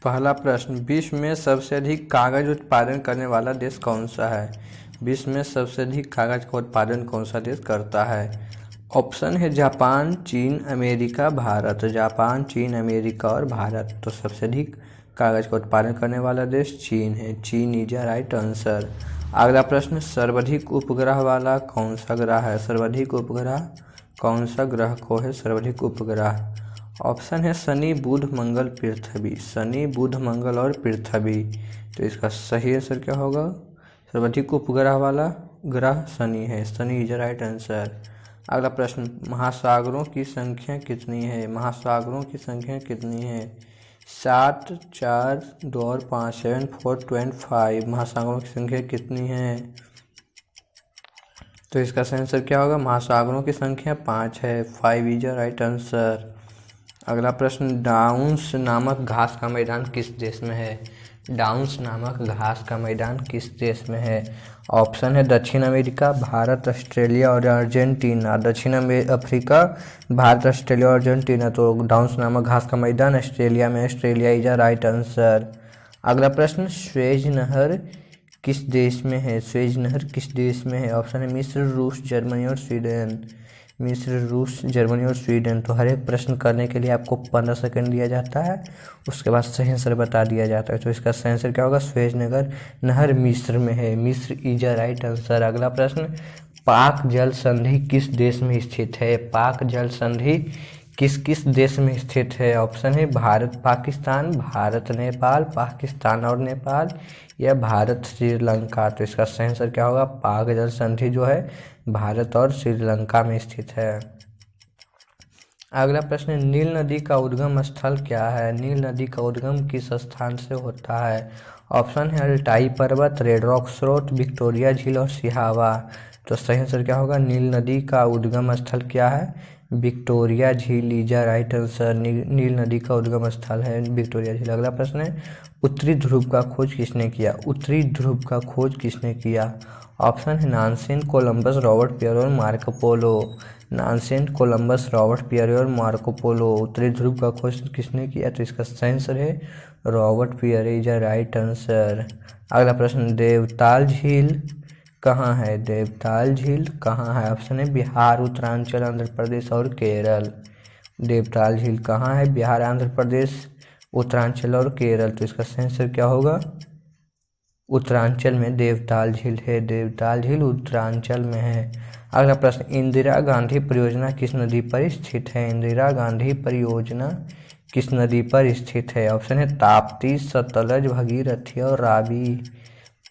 पहला प्रश्न, विश्व में सबसे अधिक कागज उत्पादन करने वाला देश कौन सा है? विश्व में सबसे अधिक कागज का उत्पादन कौन सा देश करता है? ऑप्शन है जापान, चीन, अमेरिका, भारत। जापान, चीन, अमेरिका और भारत। तो सबसे अधिक कागज का उत्पादन करने वाला देश चीन है। चीन इज अ राइट आंसर। अगला प्रश्न, सर्वाधिक उपग्रह वाला कौन सा ग्रह है? सर्वाधिक उपग्रह कौन सा ग्रह को है सर्वाधिक उपग्रह? ऑप्शन है शनि, बुध, मंगल, पृथ्वी। शनि, बुध, मंगल और पृथ्वी। तो इसका सही आंसर क्या होगा? सर्वाधिक उपग्रह वाला ग्रह शनि है। Shani is right answer. अगला प्रश्न, महासागरों की संख्या कितनी है? महासागरों की संख्या कितनी है? 7, 4, 2 और 5। 7, 4, 25। महासागरों की संख्या कितनी है? तो इसका सही आंसर क्या होगा? महासागरों की संख्या 5 है। 5 इज राइट आंसर। अगला प्रश्न, डाउन्स नामक घास का मैदान किस देश में है? डाउन्स नामक घास का मैदान किस देश में है? ऑप्शन है दक्षिण अमेरिका, भारत, ऑस्ट्रेलिया और अर्जेंटीना। दक्षिण अफ्रीका, भारत, ऑस्ट्रेलिया और अर्जेंटीना। तो डाउन्स नामक घास का मैदान ऑस्ट्रेलिया में। Australia is a right answer. अगला प्रश्न, स्वेज नहर किस देश में है? स्वेज नहर किस देश में है? ऑप्शन है मिस्र, रूस, जर्मनी और स्वीडन। मिस्र, रूस, जर्मनी और स्वीडन। तो हर एक प्रश्न करने के लिए आपको 15 सेकंड दिया जाता है, उसके बाद सही आंसर बता दिया जाता है। तो इसका सही आंसर क्या होगा? स्वेज नहर मिस्र में है। मिस्र इज अ राइट आंसर। अगला प्रश्न, पाक जल संधि किस देश में स्थित है? पाक जल संधि किस किस देश में स्थित है? ऑप्शन है भारत, पाकिस्तान, भारत, नेपाल, पाकिस्तान और नेपाल, या भारत, श्रीलंका। तो इसका सही आंसर क्या होगा? पाक जल संधि जो है भारत और श्रीलंका में स्थित है। अगला प्रश्न, नील नदी का उद्गम स्थल क्या है? नील नदी का उद्गम किस स्थान से होता है? ऑप्शन है अल्टाई पर्वत, रेड रॉक स्रोत, विक्टोरिया झील और सिहावा। तो सही आंसर क्या होगा? नील नदी का उद्गम स्थल क्या है? विक्टोरिया झील इज अ राइट आंसर। नील नदी का उद्गम स्थल है विक्टोरिया झील। अगला प्रश्न है, उत्तरी ध्रुव का खोज किसने किया? उत्तरी ध्रुव का खोज किसने किया? ऑप्शन है नानसेन, कोलंबस, रॉबर्ट पियरे और Marco Polo. Nansen, Columbus, Robert Pierre और मार्को पोलो। उत्तरी ध्रुव का खोज किसने किया? तो इसका सही आंसर है Robert Pierre is a right answer. अगला प्रश्न, देवताल झील कहाँ है? देवताल झील कहाँ है? ऑप्शन है बिहार, उत्तरांचल, आंध्र प्रदेश और केरल। देवताल झील कहाँ है? बिहार, आंध्र प्रदेश, उत्तरांचल और केरल। तो इसका सही आंसर क्या होगा? उत्तरांचल में देवताल झील है। देवताल झील उत्तरांचल में है। अगला प्रश्न, इंदिरा गांधी परियोजना किस नदी पर स्थित है? इंदिरा गांधी परियोजना किस नदी पर स्थित है? ऑप्शन है ताप्ती, सतलज, भगीरथी और रावी।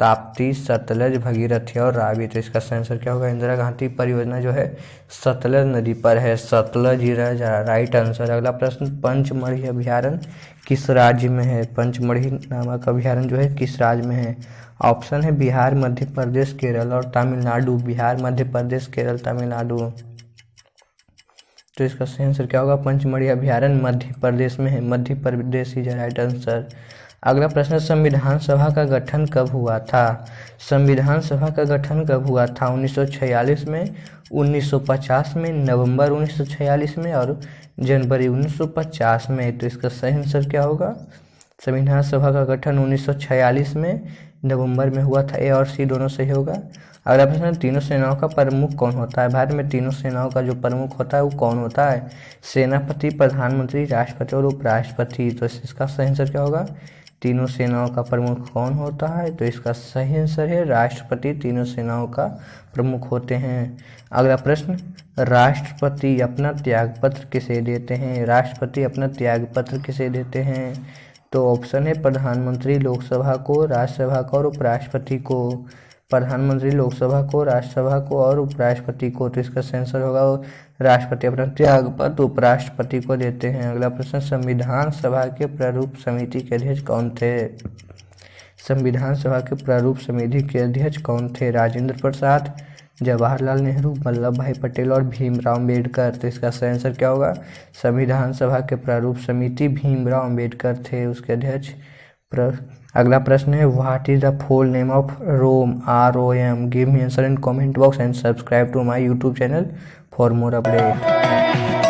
ताप्ती, सतलज, भगीरथी और रावी। तो इसका सही आंसर क्या होगा? इंदिरा गांधी परियोजना जो है सतलज नदी पर है। Sutlej is right answer. अगला प्रश्न, पंचमढ़ी अभ्यारण्य किस राज्य में है? पंचमढ़ी नामक अभ्यारण्य जो है किस राज्य में है? ऑप्शन है बिहार, मध्य प्रदेश, केरल और तमिलनाडु। बिहार, मध्य प्रदेश, केरल, तमिलनाडु। तो इसका सही आंसर क्या होगा? पंचमढ़ी अभ्यारण्य मध्य प्रदेश में है। Madhya Pradesh is right answer. अगला प्रश्न, संविधान सभा का गठन कब हुआ था? संविधान सभा का गठन कब हुआ था? 1946 में, 1950 में, नवंबर 1946 में और जनवरी 1950 में। तो इसका सही आंसर क्या होगा? संविधान सभा का गठन 1946 में नवंबर में हुआ था। ए और सी दोनों सही होगा। अगला प्रश्न, तीनों सेनाओं का प्रमुख कौन होता है? भारत में तीनों सेनाओं का जो प्रमुख होता है वो कौन होता है? सेनापति, प्रधानमंत्री, राष्ट्रपति और उपराष्ट्रपति। तो इसका सही आंसर क्या होगा? तीनों सेनाओं का प्रमुख कौन होता है? तो इसका सही आंसर है राष्ट्रपति तीनों सेनाओं का प्रमुख होते हैं। अगला प्रश्न, राष्ट्रपति अपना त्यागपत्र किसे देते हैं? राष्ट्रपति अपना त्यागपत्र किसे देते हैं? तो ऑप्शन है प्रधानमंत्री लोकसभा को, राज्यसभा को और उपराष्ट्रपति को। प्रधानमंत्री लोकसभा को, राज्यसभा को और उपराष्ट्रपति को। तो इसका आंसर होगा राष्ट्रपति अपना त्यागपत्र उपराष्ट्रपति को देते हैं। अगला प्रश्न, संविधान सभा के प्रारूप समिति के अध्यक्ष कौन थे? संविधान सभा के प्रारूप समिति के अध्यक्ष कौन थे? राजेंद्र प्रसाद, जवाहरलाल नेहरू, वल्लभ भाई पटेल और भीमराव अम्बेडकर। तो इसका सही आंसर क्या होगा? संविधान सभा के प्रारूप समिति भीमराव अम्बेडकर थे उसके अध्यक्ष। अगला प्रश्न है, what is the full name of ROM? ROM। Give me answer in comment box and subscribe to my YouTube channel for more update.